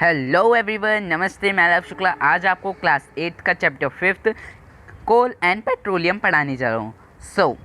Hello everyone, नमस्ते। मैं love Shukla आज आपको क्लास 8 का चैप्टर 5 कोल एंड पेट्रोलियम पढ़ाने जा रहा हूँ।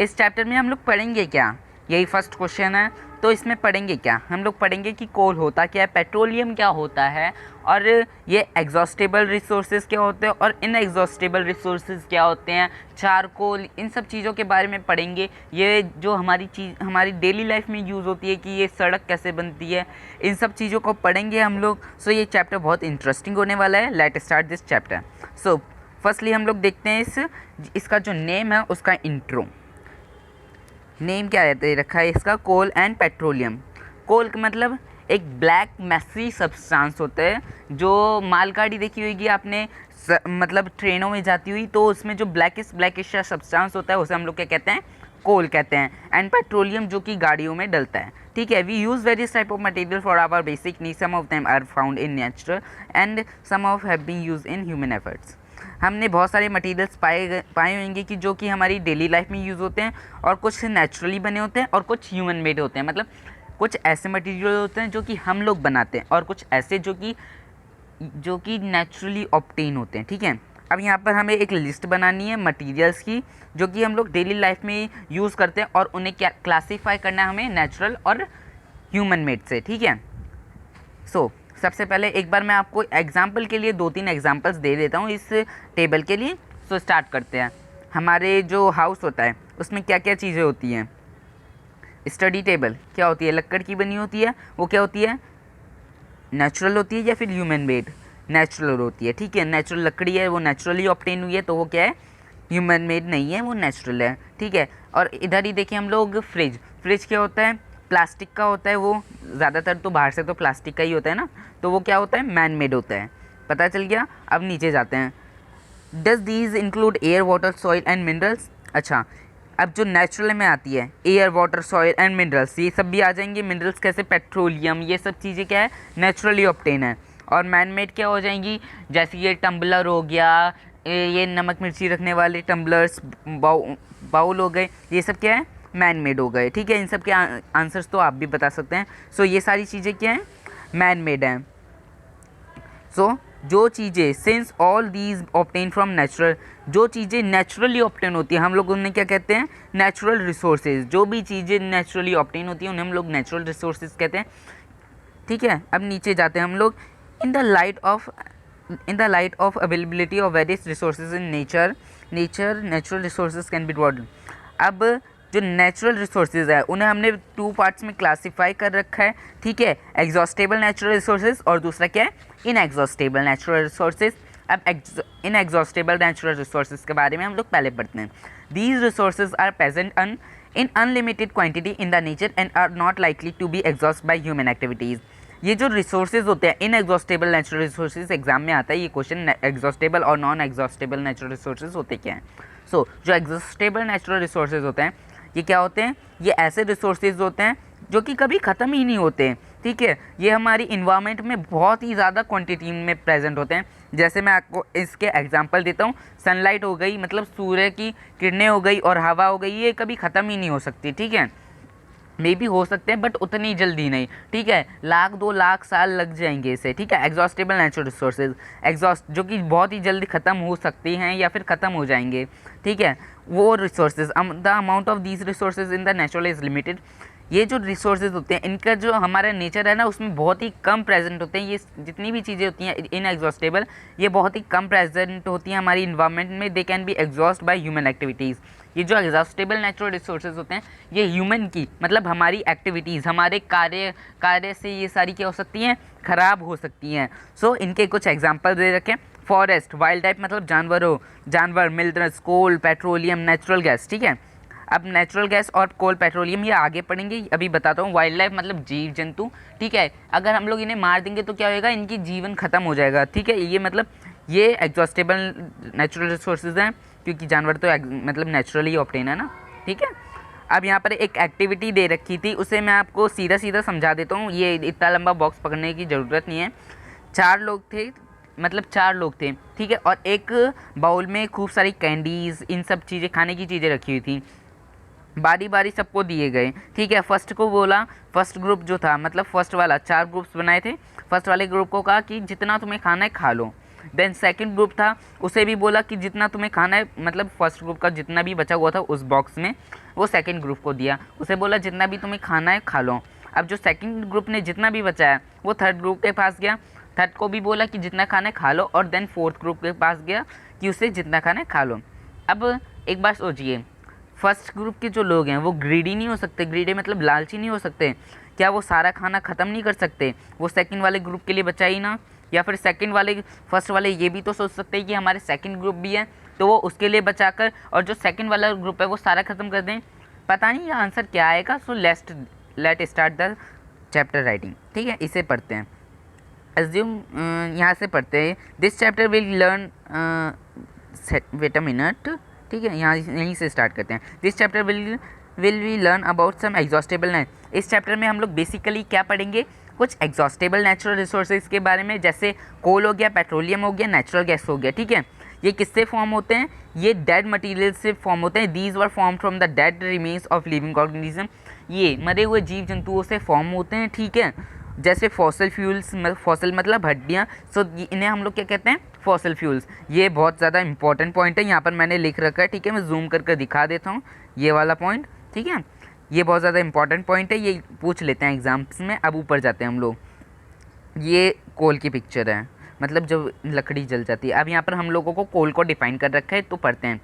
इस चैप्टर में हम लोग पढ़ेंगे क्या, यही फर्स्ट क्वेश्चन है। तो इसमें पढ़ेंगे क्या, हम लोग पढ़ेंगे कि कोल होता क्या है, पेट्रोलियम क्या होता है, और ये एग्जॉस्टेबल रिसोर्सेज क्या होते हैं और इनएग्जॉस्टेबल रिसोर्सेज क्या होते हैं, चारकोल, इन सब चीज़ों के बारे में पढ़ेंगे। ये जो हमारी डेली लाइफ में यूज़ होती है कि ये सड़क कैसे बनती है, इन सब चीज़ों को पढ़ेंगे हम लोग। ये चैप्टर बहुत इंटरेस्टिंग होने वाला है। Let start this chapter. Firstly हम लोग देखते हैं इसका जो नेम है उसका इंट्रो। नेम क्या रखा है इसका, कोल एंड पेट्रोलियम। कोल का मतलब एक ब्लैक मैसी सब्सटेंस होता है। जो मालगाड़ी देखी होगी आपने, मतलब ट्रेनों में जाती हुई, तो उसमें जो ब्लैकिश सब्सटेंस होता है उसे हम लोग क्या कहते हैं, कोल कहते हैं। एंड पेट्रोलियम जो कि गाड़ियों में डलता है। ठीक है, we use various type of material for our basic need. Some of them are found in nature and some of have been used in human efforts. हमने बहुत सारे मटेरियल्स पाए होंगे कि जो कि हमारी डेली लाइफ में यूज़ होते हैं, और कुछ नेचुरली बने होते हैं और कुछ ह्यूमन मेड होते हैं। मतलब कुछ ऐसे मटेरियल होते हैं जो कि हम लोग बनाते हैं और कुछ ऐसे जो कि नेचुरली ऑब्टेन होते हैं। ठीक है, अब यहाँ पर हमें एक लिस्ट बनानी है मटेरियल्स की जो कि हम लोग डेली लाइफ में यूज़ करते हैं, और उन्हें क्या क्लासीफाई करना है हमें नेचुरल और ह्यूमन मेड से। ठीक है, सबसे पहले एक बार मैं आपको एग्जाम्पल के लिए 2-3 एग्जाम्पल्स दे देता हूँ इस टेबल के लिए। स्टार्ट करते हैं। हमारे जो हाउस होता है उसमें क्या क्या चीज़ें होती हैं। स्टडी टेबल क्या होती है, लकड़ की बनी होती है। वो क्या होती है, नेचुरल होती है या फिर ह्यूमन मेड, नेचुरल होती है। ठीक है, नेचुरल लकड़ी है, वो नेचुरली ऑब्टेन हुई है, तो वो क्या है, ह्यूमन मेड नहीं है, वो नेचुरल है। ठीक है, और इधर ही देखिए हम लोग फ्रिज क्या होता है, प्लास्टिक का होता है। वो ज़्यादातर तो बाहर से तो प्लास्टिक का ही होता है ना, तो वो क्या होता है, मैन मेड होता है। पता चल गया। अब नीचे जाते हैं। Does these include air, water, soil and minerals. अच्छा, अब जो नेचुरल में आती है, air, water, soil and minerals, ये सब भी आ जाएंगे। मिनरल्स कैसे, पेट्रोलियम, ये सब चीज़ें क्या है, नेचुरली ऑब्टेन है। और मैन मेड क्या हो जाएंगी, जैसे ये टम्बलर हो गया, ये नमक मिर्ची रखने वाले टम्बलर्स, बाउल हो गए, ये सब क्या है, मैन मेड हो गए। ठीक है, इन सब के आंसर्स तो आप भी बता सकते हैं। ये सारी चीज़ें क्या हैं, मैन मेड हैं। जो चीज़ें, since all these obtain from natural, जो चीज़ें नेचुरली ऑब्टेन होती हैं हम लोग उन्हें क्या कहते हैं, नेचुरल रिसोर्सेज। जो भी चीज़ें नेचुरली ऑब्टेन होती हैं उन्हें हम लोग नेचुरल रिसोर्सेज कहते हैं। ठीक है, अब नीचे जाते हैं हम लोग। In the light of availability of various resources in nature natural resources can be divided. अब जो नेचुरल रिसोर्सेज है उन्हें हमने 2 पार्ट्स में क्लासीफाई कर रखा है। ठीक है, एग्जॉस्टेबल नेचुरल रिसोर्सेज और दूसरा क्या है, इनएग्जॉस्टेबल नेचुरल रिसोर्सेज। अब इनएग्जॉस्टेबल नेचुरल रिसोर्सेज के बारे में हम लोग पहले पढ़ते हैं। These resources are present in unlimited quantity in the nature and are not likely to be exhausted by human activities। ये जो रिसोर्सेज होते हैं, इनएग्जॉस्टेबल नेचुरल रिसोर्सेज, एग्जाम में आता है ये क्वेश्चन, एग्जॉस्टेबल और नॉन एग्जॉस्टेबल नेचुरल रिसोर्सेज होते क्या हैं। जो एग्जॉस्टेबल नेचुरल रिसोर्सेज होते हैं ये क्या होते हैं, ये ऐसे रिसोर्सेज होते हैं जो कि कभी ख़त्म ही नहीं होते। ठीक है, ये हमारी इन्वायरमेंट में बहुत ही ज़्यादा क्वांटिटी में प्रेजेंट होते हैं। जैसे मैं आपको इसके एग्जांपल देता हूँ, सनलाइट हो गई, मतलब सूर्य की किरणें हो गई, और हवा हो गई, ये कभी ख़त्म ही नहीं हो सकती। ठीक है, मे भी हो सकते हैं बट उतनी जल्दी नहीं। ठीक है, 1-2 लाख साल लग जाएंगे इसे। ठीक है, एग्जॉस्टेबल नेचुरल रिसोर्सेज, जो कि बहुत ही जल्दी ख़त्म हो सकती हैं या फिर ख़त्म हो जाएंगे। ठीक है, वो resources, the amount of these resources in the natural is limited. ये जो रिसोर्सेज होते हैं इनका जो हमारा नेचर है ना उसमें बहुत ही कम प्रेजेंट होते हैं। ये जितनी भी चीज़ें होती हैं इनएग्जॉस्टेबल, ये बहुत ही कम प्रेजेंट होती हैं हमारी इन्वायरमेंट में। They can be exhaust by human activities. ये जो एग्जॉस्टेबल नेचुरल रिसोर्सेज होते हैं ये ह्यूमन की, मतलब हमारी एक्टिविटीज़, हमारे कार्य से ये सारी क्या हो सकती हैं, ख़राब हो सकती हैं। इनके कुछ एग्जाम्पल दे रखें। फॉरेस्ट, वाइल्ड लाइफ मतलब जानवर, मिनरल्स, कोल, पेट्रोलियम, नेचुरल गैस। ठीक है, अब नेचुरल गैस और कोल, पेट्रोलियम ये आगे पढ़ेंगे, अभी बताता हूँ। वाइल्ड लाइफ मतलब जीव जंतु। ठीक है, अगर हम लोग इन्हें मार देंगे तो क्या होएगा, इनकी जीवन ख़त्म हो जाएगा। ठीक है, ये मतलब ये एग्जॉस्टेबल नेचुरल रिसोर्सेज हैं क्योंकि जानवर तो मतलब नेचुरली ऑब्टेन है ना। ठीक है, अब यहाँ पर एक एक्टिविटी दे रखी थी, उसे मैं आपको सीधा सीधा समझा देता हूँ। ये इतना लंबा बॉक्स पकड़ने की ज़रूरत नहीं है। 4 लोग थे, मतलब 4 लोग थे। ठीक है, और एक बाउल में खूब सारी कैंडीज़, इन सब चीज़ें, खाने की चीज़ें रखी हुई थी। बारी बारी सबको दिए गए, ठीक है। फर्स्ट को बोला, फर्स्ट ग्रुप जो था मतलब फर्स्ट वाला 4 ग्रुप्स बनाए थे। फर्स्ट वाले ग्रुप को कहा कि जितना तुम्हें खाना है खा लो। देन सेकंड ग्रुप था, उसे भी बोला कि जितना तुम्हें खाना है, मतलब फर्स्ट ग्रुप का जितना भी बचा हुआ था उस बॉक्स में वो सेकंड ग्रुप को दिया, उसे बोला जितना भी तुम्हें खाना है खा लो। अब जो सेकंड ग्रुप ने जितना भी बचाया वो थर्ड ग्रुप के पास गया, थर्ड को भी बोला कि जितना खाना है खा लो, और देन फोर्थ ग्रुप के पास गया कि उसे जितना खाना है खा लो। अब एक बात सोचिए, फर्स्ट ग्रुप के जो लोग हैं वो ग्रीडी नहीं हो सकते, ग्रीडी मतलब लालची नहीं हो सकते, क्या वो सारा खाना ख़त्म नहीं कर सकते? वो सेकंड वाले ग्रुप के लिए बचा ही ना। या फिर सेकंड वाले, फर्स्ट वाले ये भी तो सोच सकते हैं कि हमारे सेकंड ग्रुप भी है तो वो उसके लिए बचाकर, और जो सेकंड वाला ग्रुप है वो सारा ख़त्म कर दें। पता नहीं ये आंसर क्या आएगा। So let start the chapter writing, ठीक है। इसे पढ़ते हैं। एज्यूम, यहाँ से पढ़ते हैं, this chapter will learn, wait a minute, ठीक है, यहाँ यहीं से स्टार्ट करते हैं। This chapter will we learn about some exhaustible net. इस चैप्टर में हम लोग बेसिकली क्या पढ़ेंगे, कुछ एग्जॉस्टेबल नेचुरल रिसोर्सेज के बारे में, जैसे कोल हो गया, पेट्रोलियम हो गया, नेचुरल गैस हो गया, ठीक है। ये किससे फॉर्म होते हैं? ये डेड मटेरियल से फॉर्म होते हैं। These were form from the dead remains of living organism. ये मरे हुए जीव जंतुओं से फॉर्म होते हैं, ठीक है। जैसे फॉसल फ्यूल्स, फॉसल मतलब हड्डियाँ, सो इन्हें हम लोग क्या कहते हैं? Fossil fuels. ये बहुत ज़्यादा इंपॉर्टेंट पॉइंट है, यहाँ पर मैंने लिख रखा है, ठीक है। मैं जूम करके दिखा देता हूँ ये वाला पॉइंट, ठीक है। ये बहुत ज़्यादा इंपॉर्टेंट पॉइंट है, ये पूछ लेते हैं एग्जाम्स में। अब ऊपर जाते हैं हम लोग। ये कोल की पिक्चर है, मतलब जब लकड़ी जल जाती है। अब यहाँ पर हम लोगों को कोल को डिफाइन कर रखा है, तो पढ़ते हैं।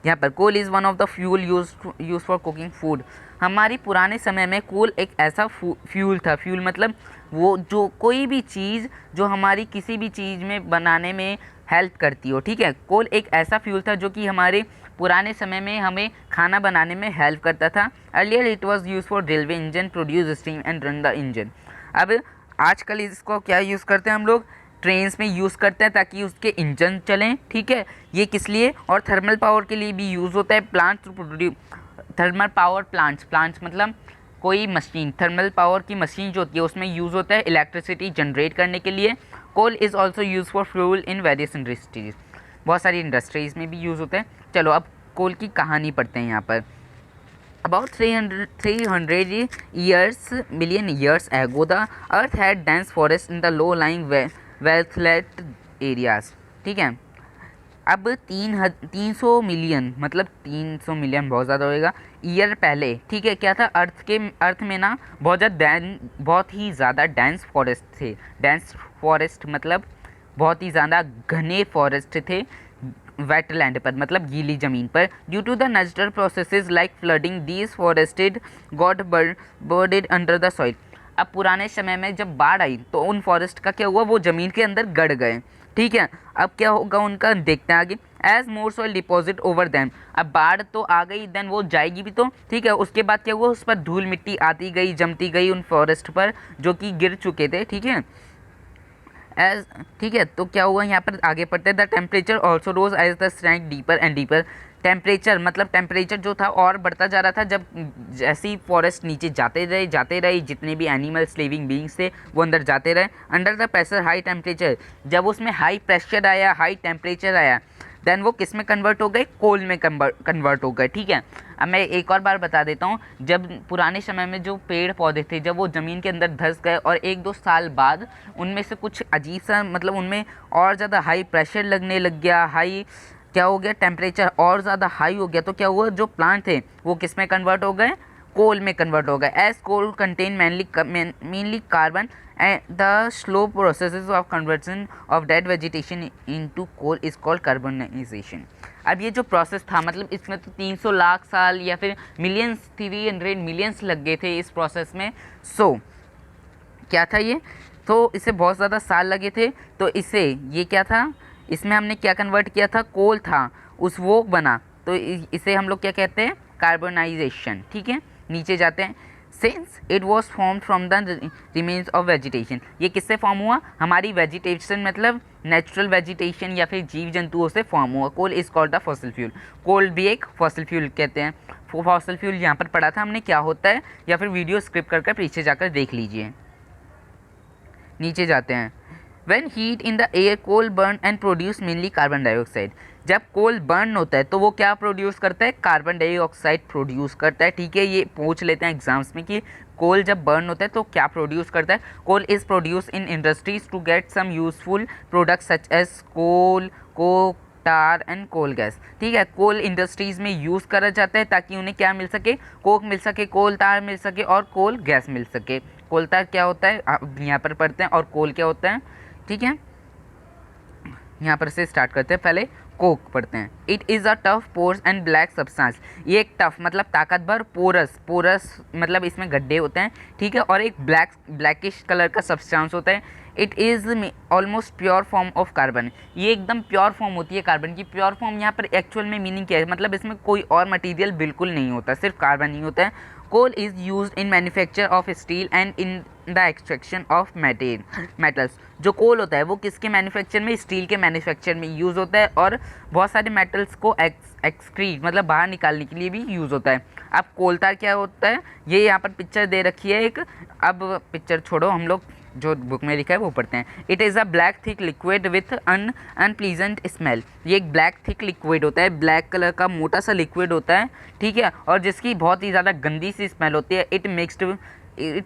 यहाँ पर coal is one of the fuel use for cooking food. हमारी पुराने समय में कोल एक ऐसा फ्यूल था। फ्यूल मतलब वो जो कोई भी चीज़ जो हमारी किसी भी चीज़ में बनाने में हेल्प करती हो, ठीक है। कोल एक ऐसा फ्यूल था जो कि हमारे पुराने समय में हमें खाना बनाने में हेल्प करता था। Earlier it was use for railway engine, produce steam and run the engine. अब आजकल इसको क्या यूज़ करते हैं हम लोग? ट्रेन्स में यूज़ करते हैं ताकि उसके इंजन चलें, ठीक है। ये किस लिए? और थर्मल पावर के लिए भी यूज़ होता है। Plants to produce thermal power plants मतलब कोई मशीन, थर्मल पावर की मशीन जो होती है उसमें यूज़ होता है इलेक्ट्रिसिटी जनरेट करने के लिए। Coal is also use for fuel in various industries. बहुत सारी इंडस्ट्रीज़ में भी यूज़ होता है। चलो अब कोल की कहानी पढ़ते हैं यहाँ पर। About 300 million years ago, the Earth had dense forests in the low-lying valleylet areas. ठीक है। अब 300 मिलियन, मतलब 300 मिलियन बहुत ज़्यादा होएगा, ईयर पहले, ठीक है, क्या था? अर्थ में ना बहुत ही ज़्यादा डेंस फॉरेस्ट थे। डेंस फॉरेस्ट मतलब बहुत ही ज़्यादा घने फॉरेस्ट थे वेटलैंड पर, मतलब गीली ज़मीन पर। Due to the natural processes like flooding, these forested got buried under the soil. अब पुराने समय में जब बाढ़ आई तो उन फॉरेस्ट का क्या हुआ? वो ज़मीन के अंदर गड़ गए, ठीक है। अब क्या होगा उनका, देखते हैं आगे। एज मोर सॉइल डिपॉजिट ओवर दैम। अब बाढ़ तो आ गई, देन वो जाएगी भी तो, ठीक है। उसके बाद क्या हुआ? उस पर धूल मिट्टी आती गई, जमती गई उन फॉरेस्ट पर जो कि गिर चुके थे, ठीक है। ठीक है, तो क्या हुआ यहाँ पर? आगे पढ़ते हैं। The temperature also rose as the sank deeper and deeper. Temperature मतलब टेम्परेचर जो था और बढ़ता जा रहा था जब जैसे ही फॉरेस्ट नीचे जाते रहे, जितने भी एनिमल्स लिविंग बींग्स थे वो अंदर जाते रहे। Under the pressure high temperature, जब उसमें हाई प्रेशर आया, हाई टेम्परेचर आया, देन वो किस में कन्वर्ट हो गए? कोल में कन्वर्ट हो गए, ठीक है। अब मैं एक और बार बता देता हूँ, जब पुराने समय में जो पेड़ पौधे थे जब वो ज़मीन के अंदर धंस गए और 1-2 साल बाद उनमें से कुछ अजीब सा, मतलब उनमें और ज़्यादा हाई प्रेशर लगने लग गया, हाई क्या हो गया? टेम्परेचर और ज़्यादा हाई हो गया, तो क्या हुआ? जो प्लांट थे वो किस में कन्वर्ट हो गए? कोल में कन्वर्ट हो गए। As coal contain mainly carbon and the slow process of conversion of dead vegetation into coal is called carbonisation. अब ये जो प्रोसेस था, मतलब इसमें तो 300 लाख साल या फिर मिलियंस, 300 मिलियंस लग गए थे इस प्रोसेस में। सो क्या था ये? तो इसे बहुत ज़्यादा साल लगे थे। तो इसे ये क्या था? इसमें हमने क्या कन्वर्ट किया था? कोल था, उस वो बना, तो इसे हम लोग क्या कहते हैं? कार्बनाइजेशन, ठीक है। नीचे जाते हैं। Since it was form from the remains of vegetation. ये किससे फॉर्म हुआ? हमारी वेजिटेशन मतलब नेचुरल वेजिटेशन या फिर जीव जंतुओं से फॉर्म हुआ। Coal is called the fossil fuel. Coal भी एक फॉसिल फ्यूल कहते हैं। फॉसिल फ्यूल यहाँ पर पढ़ा था हमने क्या होता है, या फिर वीडियो स्किप करके पीछे जाकर देख लीजिए। नीचे जाते हैं। When heat in the air, coal burn and produce mainly carbon dioxide. जब कोल बर्न होता है तो वो क्या प्रोड्यूस करता है, कार्बन डाइऑक्साइड प्रोड्यूस करता है। ठीक है, ये पूछ लेते हैं एग्जाम्स में कि कोल जब बर्न होता है तो क्या प्रोड्यूस करता है। Coal is produce in industries to get some useful products such as coal, coke, tar and coal gas. ठीक है, कोल इंडस्ट्रीज में यूज़ करा जाता है ताकि उन्हें क्या मिल सके, कोक मिल सके, कोल तार मिल सके और कोल गैस मिल सके। कोल तार क्या होता है आप यहाँ पर पढ़ते हैं, और कोल क्या होता है। ठीक है, यहाँ पर से स्टार्ट करते हैं, पहले कोक पढ़ते हैं। It is a tough pores and black substance. ये एक टफ मतलब ताकतवर, पोरस, पोरस मतलब इसमें गड्ढे होते हैं। ठीक है, और एक ब्लैकिश कलर का सब्सटेंस होता है। It is almost pure form of carbon. ये एकदम प्योर फॉर्म होती है कार्बन की। प्योर फॉर्म यहाँ पर एक्चुअल में मीनिंग क्या है, मतलब इसमें कोई और मटेरियल बिल्कुल नहीं होता, सिर्फ कार्बन ही होता है। Coal is use in manufacture of steel and in the extraction of metals. जो कोल होता है वो किसके मैन्युफैक्चर में, स्टील के मैन्युफैक्चर में यूज़ होता है, और बहुत सारे मेटल्स को एक्सक्रीट मतलब बाहर निकालने के लिए भी यूज़ होता है। अब कोलतार क्या होता है, ये यहाँ पर पिक्चर दे रखी है एक। अब पिक्चर छोड़ो, हम लोग जो बुक में लिखा है वो पढ़ते हैं। It is a black thick liquid with unpleasant smell. ये एक ब्लैक थिक लिक्विड होता है, ब्लैक कलर का मोटा सा लिक्विड होता है। ठीक है, और जिसकी बहुत ही ज़्यादा गंदी सी स्मेल होती है। It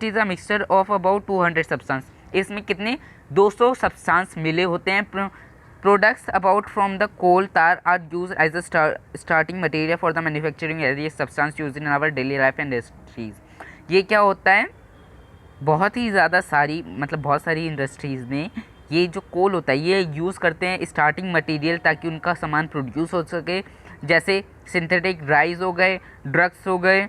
is a mixture of about 200 substance. इसमें कितने 200 सब्सटेंस मिले होते हैं। Products about from the coal tar are use as a starting material for the manufacturing as substance use in our daily life and industries. ये क्या होता है, बहुत ही ज़्यादा सारी मतलब बहुत सारी इंडस्ट्रीज़ में ये जो कोल होता है ये यूज़ करते हैं स्टार्टिंग मटेरियल ताकि उनका सामान प्रोड्यूस हो सके। जैसे सिंथेटिक ड्राइज हो गए, ड्रग्स हो गए,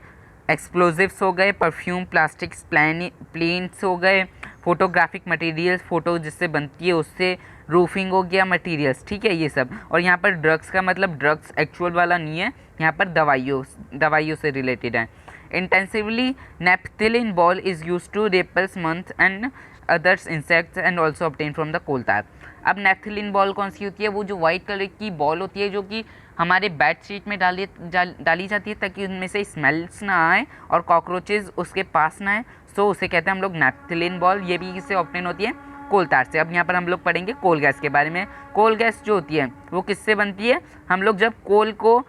एक्सप्लोजिव्स हो गए, परफ्यूम, प्लास्टिक्स, प्लेन्स हो गए, फोटोग्राफिक मटेरियल्स, फ़ोटो जिससे बनती है उससे, रूफिंग हो गया मटेरियल्स। ठीक है, ये सब। और यहाँ पर ड्रग्स का मतलब ड्रग्स एक्चुअल वाला नहीं है, यहाँ पर दवाइयों से रिलेटेड है। Intensively, naphthalene ball is used to repel months and others insects and also obtained from the coal tar। अब नेफ्थलीन बॉल कौन सी होती है, वो जो वाइट कलर की बॉल होती है जो कि हमारे बेडशीट में डाली जाती है ताकि उनमें से स्मेल्स ना आए और कॉकरोचेज उसके पास ना आए। सो उसे कहते हैं हम लोग नेफ्थलीन बॉल। ये भी किससे ऑब्टेन होती है, कोल तार से। अब यहाँ पर हम लोग पढ़ेंगे कोल गैस के बारे में। कोल गैस जो होती है वो किससे बनती है, हम लोग जब कोल को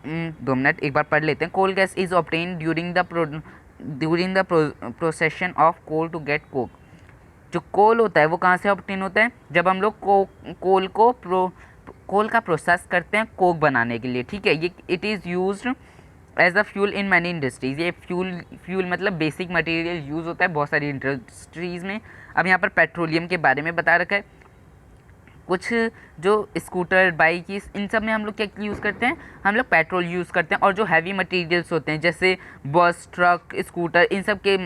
2 मिनट एक बार पढ़ लेते हैं। Coal gas is obtain during the procession of coal to get coke. जो कोल होता है वो कहाँ से ऑब्टेन होता है, जब हम लोग कोल का प्रोसेस करते हैं कोक बनाने के लिए। ठीक है, ये it is used as a fuel in many industries. ये फ्यूल मतलब बेसिक मटेरियल यूज़ होता है बहुत सारी इंडस्ट्रीज़ में। अब यहाँ पर पेट्रोलियम के बारे में बता रखा है। कुछ जो स्कूटर, बाइक, इन सब में हम लोग क्या यूज़ करते हैं, हम लोग पेट्रोल यूज़ करते हैं। और जो हैवी मटेरियल्स होते हैं जैसे बस, ट्रक, स्कूटर, इन सब के,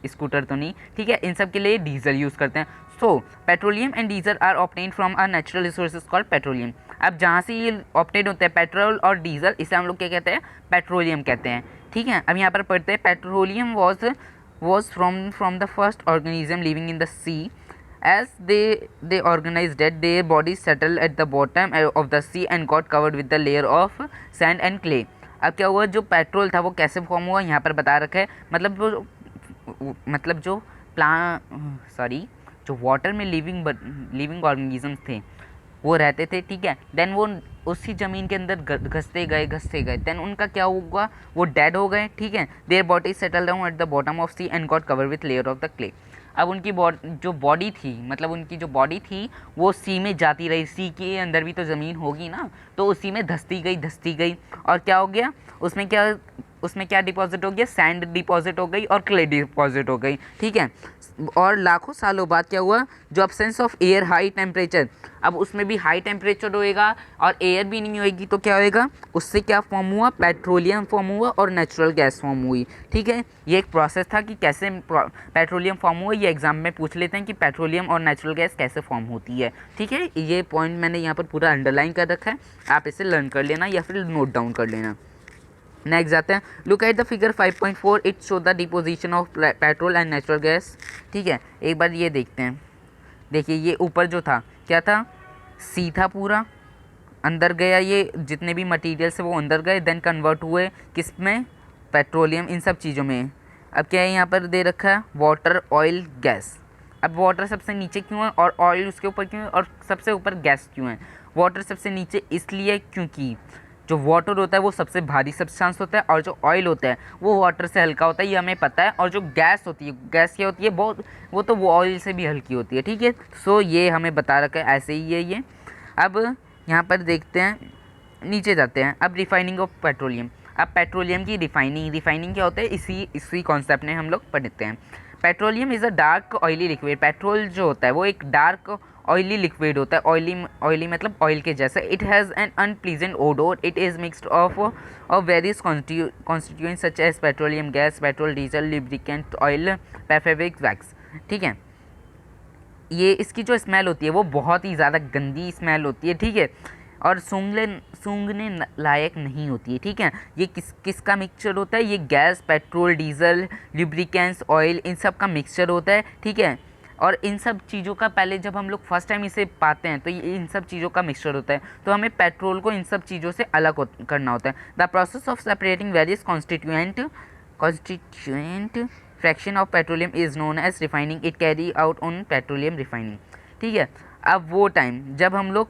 स्कूटर तो नहीं, ठीक है, इन सब के लिए डीजल यूज़ करते हैं। So petroleum and diesel are obtained from our natural resources called petroleum. अब जहाँ से ये ऑब्टेन होते हैं पेट्रोल और डीजल, इसे हम लोग क्या कहते हैं, पेट्रोलियम कहते हैं। ठीक है, अब यहाँ पर पढ़ते हैं petroleum was from the first organism living in the sea. As they organized that their bodies settled at the bottom of the sea and got covered with the layer of sand and clay। अब क्या हुआ, जो petrol था वो कैसे form हुआ यहाँ पर बता रखा है। मतलब जो वाटर में लिविंग ऑर्गेनिजम्स थे वो रहते थे। ठीक है, देन वो उसी ज़मीन के अंदर घसते गए देन उनका क्या होगा, वो डेड हो गए। ठीक है, their body settle down at the bottom of sea and got cover with layer of the clay. अब उनकी जो बॉडी थी, मतलब उनकी जो बॉडी थी वो सी में जाती रही। सी के अंदर भी तो ज़मीन होगी ना, तो उसी में धंसती गई और क्या हो गया, उसमें क्या डिपॉजिट हो गया, सैंड डिपॉजिट हो गई और क्ले डिपॉजिट हो गई। ठीक है, और लाखों सालों बाद क्या हुआ, जो absence of air, high temperature, अब उसमें भी हाई टेम्परेचर होएगा और एयर भी नहीं होएगी तो क्या होएगा, उससे क्या फॉर्म हुआ, पेट्रोलियम फॉर्म हुआ और नेचुरल गैस फॉर्म हुई। ठीक है, ये एक प्रोसेस था कि कैसे पेट्रोलियम फॉर्म हुआ। ये एग्जाम में पूछ लेते हैं कि पेट्रोलियम और नेचुरल गैस कैसे फॉर्म होती है। ठीक है, ये पॉइंट मैंने यहाँ पर पूरा अंडरलाइन कर रखा है, आप इसे लर्न कर लेना या फिर नोट डाउन कर लेना। नेक्स्ट जाते हैं, look at the figure 5.4, it show the deposition of petrol and natural gas. ठीक है, एक बार ये देखते हैं। देखिए ये ऊपर जो था क्या था, सी था, पूरा अंदर गया, ये जितने भी मटेरियल्स है वो अंदर गए, देन कन्वर्ट हुए किस में, पेट्रोलियम, इन सब चीज़ों में। अब क्या है यहाँ पर दे रखा है, वाटर, ऑयल, गैस। अब वाटर सबसे नीचे क्यों है और ऑयल उसके ऊपर क्यों है और सबसे ऊपर गैस क्यों है? वाटर सबसे नीचे इसलिए क्योंकि जो वाटर होता है वो सबसे भारी सब्सटेंस होता है और जो ऑयल होता है वो वाटर से हल्का होता है, ये हमें पता है। और जो गैस होती है, गैस क्या होती है, वो तो वो ऑयल से भी हल्की होती है, ठीक है। सो ये हमें बता रखा है, ऐसे ही है ये। अब यहाँ पर देखते हैं, नीचे जाते हैं। अब रिफाइनिंग ऑफ पेट्रोलियम। अब पेट्रोलियम की रिफाइनिंग क्या होता है, इसी कॉन्सेप्ट में हम लोग पढ़ते हैं। Petroleum is a dark oily liquid. Petrol जो होता है वो एक डार्क ऑयली लिक्विड होता है। ऑयली मतलब ऑयल के जैसा। It has an unpleasant odour. It is mixed of various constituents such as petroleum gas, petrol, diesel, lubricant oil, paraffin wax, ठीक है। ये इसकी जो स्मेल होती है वो बहुत ही ज़्यादा गंदी स्मेल होती है, ठीक है, और सूंघने लायक नहीं होती है, ठीक है। ये किसका मिक्सचर होता है? ये gas, petrol, diesel, lubricants, oil, इन सब का मिक्सचर होता है, ठीक है। और इन सब चीज़ों का पहले जब हम लोग फर्स्ट टाइम इसे पाते हैं तो ये इन सब चीज़ों का मिक्सचर होता है, तो हमें पेट्रोल को इन सब चीज़ों से अलग करना होता है। The process of separating various constituent fraction of petroleum is known as refining. It carry out on petroleum refining, ठीक है। अब वो टाइम जब हम लोग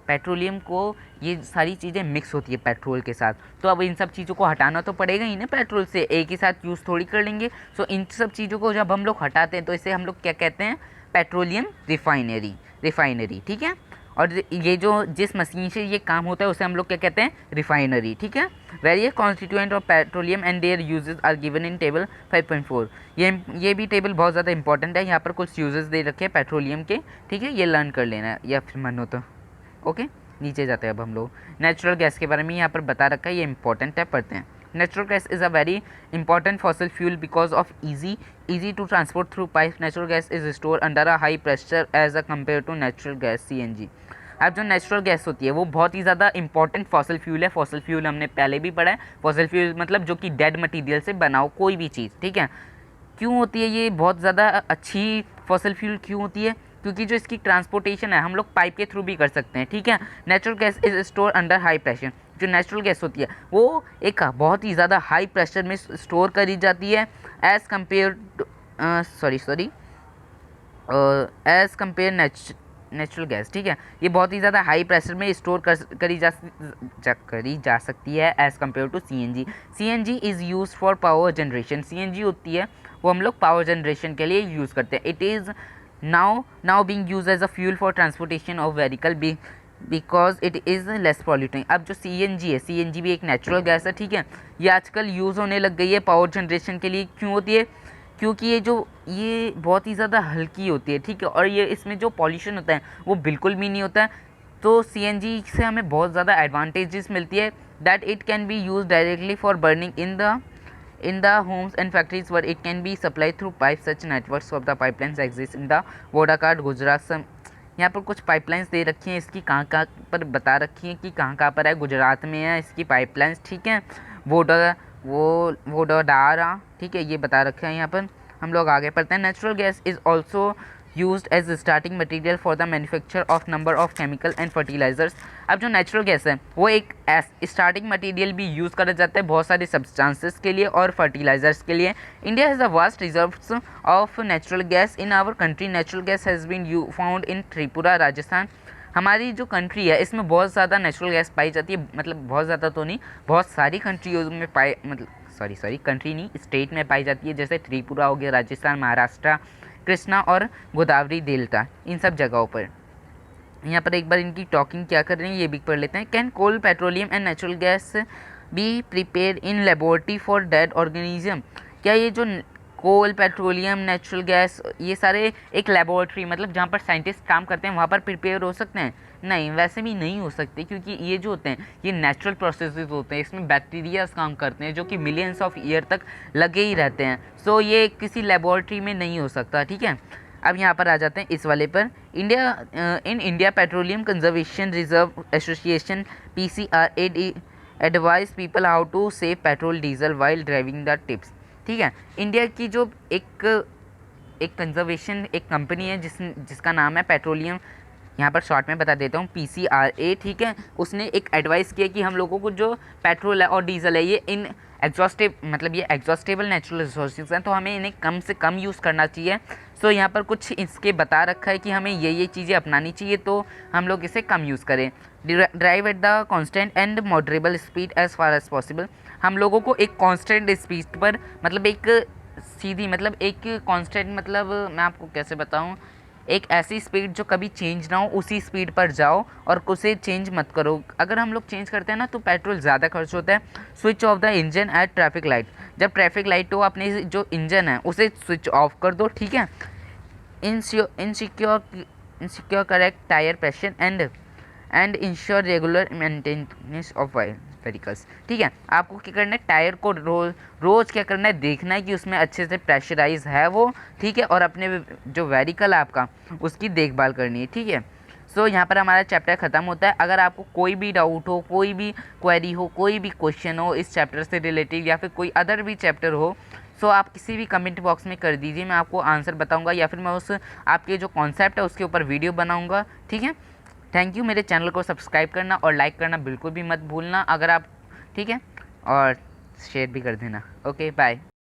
पेट्रोलियम को ये सारी चीज़ें मिक्स होती है पेट्रोल के साथ, तो अब इन सब चीज़ों को हटाना तो पड़ेगा ही ना, पेट्रोल से एक ही साथ यूज़ थोड़ी कर लेंगे। सो इन सब चीज़ों को जब हम लोग हटाते हैं तो इसे हम लोग क्या कहते हैं? पेट्रोलियम रिफाइनरी, ठीक है। और ये जो जिस मशीन से ये काम होता है उसे हम लोग क्या कहते हैं? रिफाइनरी, ठीक है। Various constituent of petroleum and their uses are given in table 5.4। ये भी टेबल बहुत ज़्यादा इंपॉर्टेंट है। यहाँ पर कुछ यूजेस दे रखे हैं पेट्रोलियम के, ठीक है, ये लर्न कर लेना है या फिर मन हो तो, ओके। नीचे जाते हैं अब हम लोग। नेचुरल गैस के बारे में यहाँ पर बता रखा है, ये इंपॉर्टेंट है, पढ़ते हैं। Natural gas is a very important fossil fuel because of easy to transport through pipe. Natural gas is store under a high pressure as a compare to natural gas CNG। अब जो natural gas होती है वो बहुत ही ज़्यादा important fossil fuel है। Fossil fuel हमने पहले भी पढ़ा है। फॉसिल फ्यूल मतलब जो कि डेड मटीरियल से बनाओ कोई भी चीज़, ठीक है। क्यों होती है ये बहुत ज़्यादा अच्छी फॉसिल फ्यूल क्यों होती है? क्योंकि जो इसकी ट्रांसपोर्टेशन है हम लोग पाइप के थ्रू भी कर सकते हैं, ठीक है। Natural gas is store under high pressure. जो नेचुरल गैस होती है वो एक बहुत ही ज़्यादा हाई प्रेशर में स्टोर करी जाती है as compare as compare natural gas, ठीक है। ये बहुत ही ज़्यादा हाई प्रेशर में स्टोर करी जा सकती है as compare to CNG। CNG is use for power generation. CNG होती है वो हम लोग पावर जनरेशन के लिए यूज़ करते हैं। It is now being used as a fuel for transportation of vehicle because it is less polluting। अब जो CNG है, CNG भी एक नेचुरल गैस है, ठीक है। ये आजकल यूज़ होने लग गई है पावर जनरेशन के लिए। क्यों होती है? क्योंकि ये बहुत ही ज़्यादा हल्की होती है, ठीक है, और ये इसमें जो पॉल्यूशन होता है वो बिल्कुल भी नहीं होता है। तो CNG से हमें बहुत ज़्यादा एडवांटेजेस मिलती है that it can be use directly for burning in the homes and factories where it can be supplied through pipes. Such networks of the pipelines exist in the Vodakart, Gujarat। यहाँ पर कुछ pipelines दे रखी हैं, इसकी कहाँ पर बता रखी हैं कि कहाँ पर है। गुजरात में है इसकी पाइपलाइंस, ठीक है। वोडारा, ठीक है, ये बता रखा है यहाँ पर। हम लोग आगे पढ़ते हैं। Natural gas is also used as starting material for the manufacture of number of chemical and fertilizers। अब जो नेचुरल गैस है वो एक स्टार्टिंग मटेरियल भी यूज़ करा जाता है बहुत सारे सब्सटेंसेस के लिए और फर्टिलाइजर्स के लिए। India has a vast reserves of natural gas in our country. Natural gas has been found in Tripura, Rajasthan. हमारी जो कंट्री है इसमें बहुत ज़्यादा नेचुरल गैस पाई जाती है, मतलब बहुत ज़्यादा तो नहीं, बहुत सारी कंट्रियों में कंट्री नहीं, स्टेट में पाई जाती है, जैसे त्रिपुरा हो गया, राजस्थान, महाराष्ट्र, कृष्णा और गोदावरी डेल्टा, इन सब जगहों पर। यहाँ पर एक बार इनकी टॉकिंग क्या कर रहे हैं ये भी पढ़ लेते हैं। Can coal, petroleum and natural gas be prepare in laboratory for dead organism. क्या ये जो कोल, पेट्रोलियम, नेचुरल गैस ये सारे एक लेबोरेटरी मतलब जहाँ पर साइंटिस्ट काम करते हैं वहाँ पर प्रिपेयर हो सकते हैं? नहीं, वैसे भी नहीं हो सकते, क्योंकि ये जो होते हैं ये नेचुरल प्रोसेसेस होते हैं। इसमें बैक्टीरियाज काम करते हैं जो कि मिलियंस ऑफ ईयर तक लगे ही रहते हैं। सो ये किसी लेबोरेटरी में नहीं हो सकता, ठीक है। अब यहाँ पर आ जाते हैं इस वाले पर। India petroleum conservation reserve association PCR advise people how to save petrol diesel while driving the tips, ठीक है। इंडिया की जो एक कंजर्वेशन एक कंपनी है जिसका नाम है पेट्रोलियम, यहाँ पर शॉर्ट में बता देता हूँ, PCRA, ठीक है। उसने एक एडवाइस किया कि हम लोगों को जो पेट्रोल है और डीजल है ये ये एग्जॉस्टेबल नेचुरल रिसोर्सेज हैं, तो हमें इन्हें कम से कम यूज़ करना चाहिए। सो यहाँ पर कुछ इसके बता रखा है कि हमें ये चीज़ें अपनानी चाहिए, तो हम लोग इसे कम यूज़ करें। Drive at the constant and moderate speed as far as possible. हम लोगों को एक कांस्टेंट स्पीड पर, मतलब एक सीधी, मतलब एक कांस्टेंट, मतलब मैं आपको कैसे बताऊं, एक ऐसी स्पीड जो कभी चेंज ना हो, उसी स्पीड पर जाओ और उसे चेंज मत करो। अगर हम लोग चेंज करते हैं ना तो पेट्रोल ज़्यादा खर्च होता है। Switch off the engine at traffic light. जब ट्रैफिक लाइट हो, अपने जो इंजन है उसे स्विच ऑफ कर दो, ठीक है। Insecure correct tyre pressure and ensure regular maintenance of vehicles. ठीक है, आपको क्या करना है, टायर को रोज़ क्या करना है, देखना है कि उसमें अच्छे से प्रेशराइज है वो, ठीक है। और अपने जो व्हीकल है आपका, उसकी देखभाल करनी है, ठीक है। सो यहाँ पर हमारा चैप्टर ख़त्म होता है। अगर आपको कोई भी डाउट हो, कोई भी क्वेरी हो, कोई भी क्वेश्चन हो इस चैप्टर से रिलेटेड, या फिर कोई अदर भी चैप्टर हो, सो आप किसी भी कमेंट बॉक्स में कर दीजिए, मैं आपको आंसर बताऊंगा, या फिर मैं उस आपके जो कॉन्सेप्ट है उसके ऊपर वीडियो बनाऊंगा, ठीक है। Thank you. मेरे चैनल को सब्सक्राइब करना और लाइक करना बिल्कुल भी मत भूलना अगर आप, ठीक है, और शेयर भी कर देना। Okay, bye.